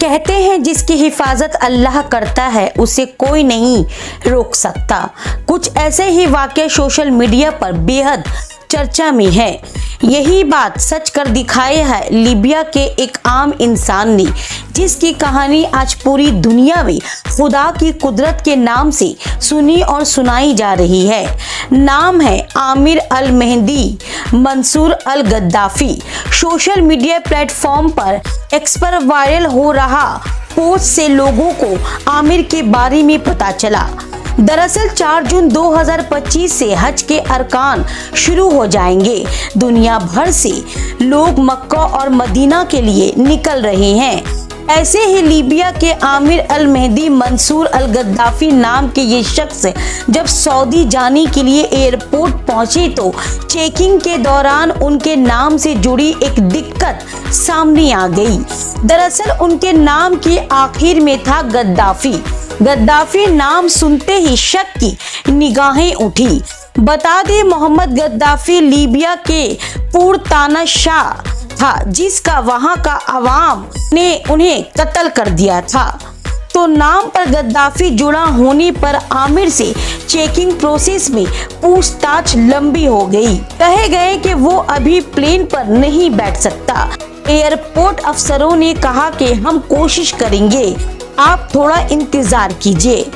कहते हैं जिसकी हिफाजत अल्लाह करता है उसे कोई नहीं रोक सकता। कुछ ऐसे ही वाक़या सोशल मीडिया पर बेहद चर्चा में है। यही बात सच कर दिखाई है लीबिया के एक आम इंसान ने, जिसकी कहानी आज पूरी दुनिया में खुदा की कुदरत के नाम से सुनी और सुनाई जा रही है। नाम है आमिर अल मेहदी मंसूर अल गद्दाफी। सोशल मीडिया प्लेटफॉर्म पर एक्स पर वायरल हो रहा पोस्ट से लोगों को आमिर के बारे में पता चला। दरअसल 4 जून 2025 से हज के अरकान शुरू हो जाएंगे। दुनिया भर से लोग मक्का और मदीना के लिए निकल रहे हैं। ऐसे ही लीबिया के आमिर अल मेहदी मंसूर अल गद्दाफी नाम के ये शख्स जब सऊदी जाने के लिए एयरपोर्ट पहुंचे तो चेकिंग के दौरान उनके नाम से जुड़ी एक दिक्कत सामने आ गई। दरअसल उनके नाम के आखिर में था गद्दाफी। गद्दाफी नाम सुनते ही शक की निगाहें उठी। बता दें मोहम्मद गद्दाफी लीबिया के पुरतानाशाह था, जिसका वहां का अवाम ने उन्हें कत्ल कर दिया था। तो नाम पर गद्दाफी जुड़ा होने पर आमिर से चेकिंग प्रोसेस में पूछताछ लंबी हो गई। कहे गए कि वो अभी प्लेन पर नहीं बैठ सकता। एयरपोर्ट अफसरों ने कहा कि हम कोशिश करेंगे, आप थोड़ा इंतजार कीजिए।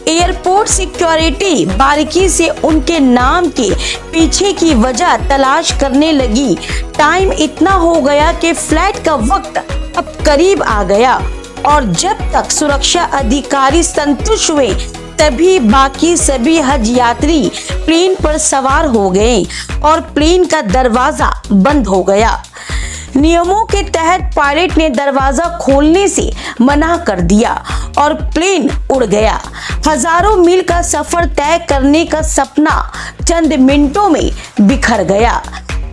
एयरपोर्ट सिक्योरिटी बारीकी से उनके नाम के पीछे की वजह तलाश करने लगी। टाइम इतना हो गया कि फ्लाइट का वक्त अब करीब आ गया और जब तक सुरक्षा अधिकारी संतुष्ट हुए तभी बाकी सभी हज यात्री प्लेन पर सवार हो गए और प्लेन का दरवाजा बंद हो गया। नियमों के तहत पायलट ने दरवाजा खोलने से मना कर दिया और प्लेन उड़ गया। हजारों मील का सफर तय करने का सपना चंद मिनटों में बिखर गया।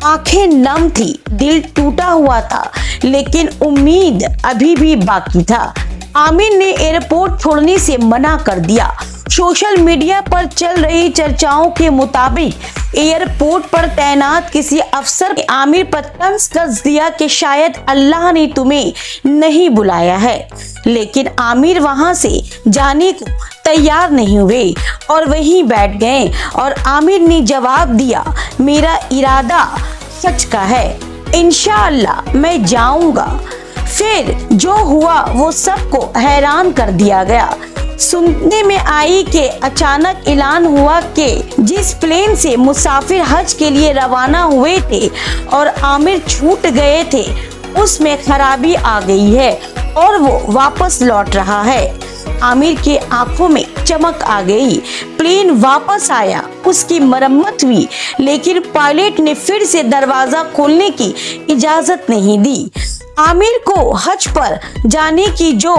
आंखें नम थी, दिल टूटा हुआ था, लेकिन उम्मीद अभी भी बाकी था। आमिर ने एयरपोर्ट छोड़ने से मना कर दिया। सोशल मीडिया पर चल रही चर्चाओं के मुताबिक एयरपोर्ट पर तैनात किसी अफसर ने आमिर पर तंज कस दिया कि शायद अल्लाह ने तुम्हें नहीं बुलाया है। लेकिन आमिर वहां से जाने को तैयार नहीं हुए और वहीं बैठ गए और आमिर ने जवाब दिया, मेरा इरादा सच का है, इंशाअल्लाह मैं जाऊंगा। फिर जो हुआ वो सबको हैरान कर दिया गया। सुनने में आई कि अचानक ऐलान हुआ कि जिस प्लेन से मुसाफिर हज के लिए रवाना हुए थे और आमिर छूट गए थे उसमें खराबी आ गई है और वो वापस लौट रहा है। आमिर के आंखों में चमक आ गई। प्लेन वापस आया, उसकी मरम्मत हुई, लेकिन पायलट ने फिर से दरवाजा खोलने की इजाजत नहीं दी। आमिर को हज पर जाने की जो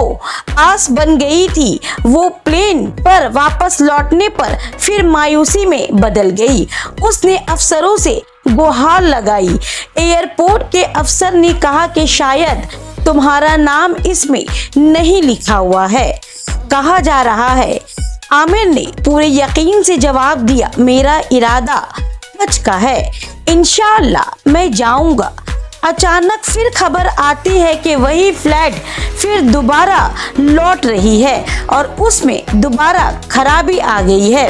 आस बन गई थी वो प्लेन पर वापस लौटने पर फिर मायूसी में बदल गई। उसने अफसरों से गुहार लगाई। एयरपोर्ट के अफसर ने कहा कि शायद तुम्हारा नाम इसमें नहीं लिखा हुआ है, कहा जा रहा है। आमिर ने पूरे यकीन से जवाब दिया, मेरा इरादा सच का है, इंशाअल्लाह मैं जाऊंगा। अचानक फिर खबर आती है कि वही फ्लाइट फिर दोबारा लौट रही है और उसमें दोबारा खराबी आ गई है।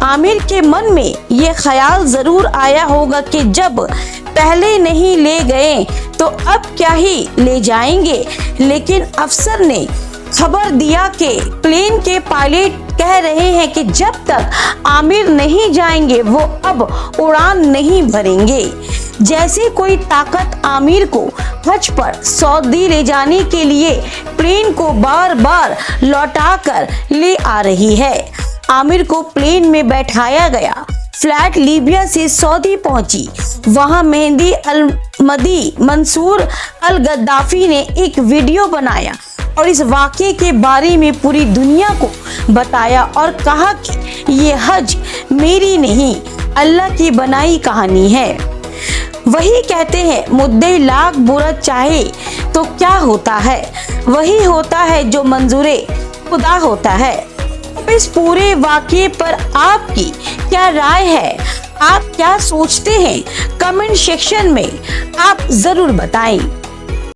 आमिर के मन में ये ख्याल जरूर आया होगा कि जब पहले नहीं ले गए तो अब क्या ही ले जाएंगे, लेकिन अफसर ने खबर दिया कि प्लेन के पायलट कह रहे हैं कि जब तक आमिर नहीं जाएंगे वो अब उड़ान नहीं भरेंगे। जैसे कोई ताकत आमिर को हज पर सऊदी ले जाने के लिए प्लेन को बार बार लौटाकर ले आ रही है। आमिर को प्लेन में बैठाया गया। फ्लाइट लीबिया से सऊदी पहुंची। वहां मेहदी अल मेहदी मंसूर अल गद्दाफी ने एक वीडियो बनाया और इस वाक़े के बारे में पूरी दुनिया को बताया और कहा कि ये हज मेरी नहीं, अल्लाह की बनाई कहानी है। वही कहते हैं मुद्दे लाख बुरा चाहे तो क्या होता है, वही होता है जो मंजूरे खुदा होता है। अब इस पूरे वाक़े पर आपकी क्या राय है, आप क्या सोचते हैं, कमेंट सेक्शन में आप जरूर बताएं।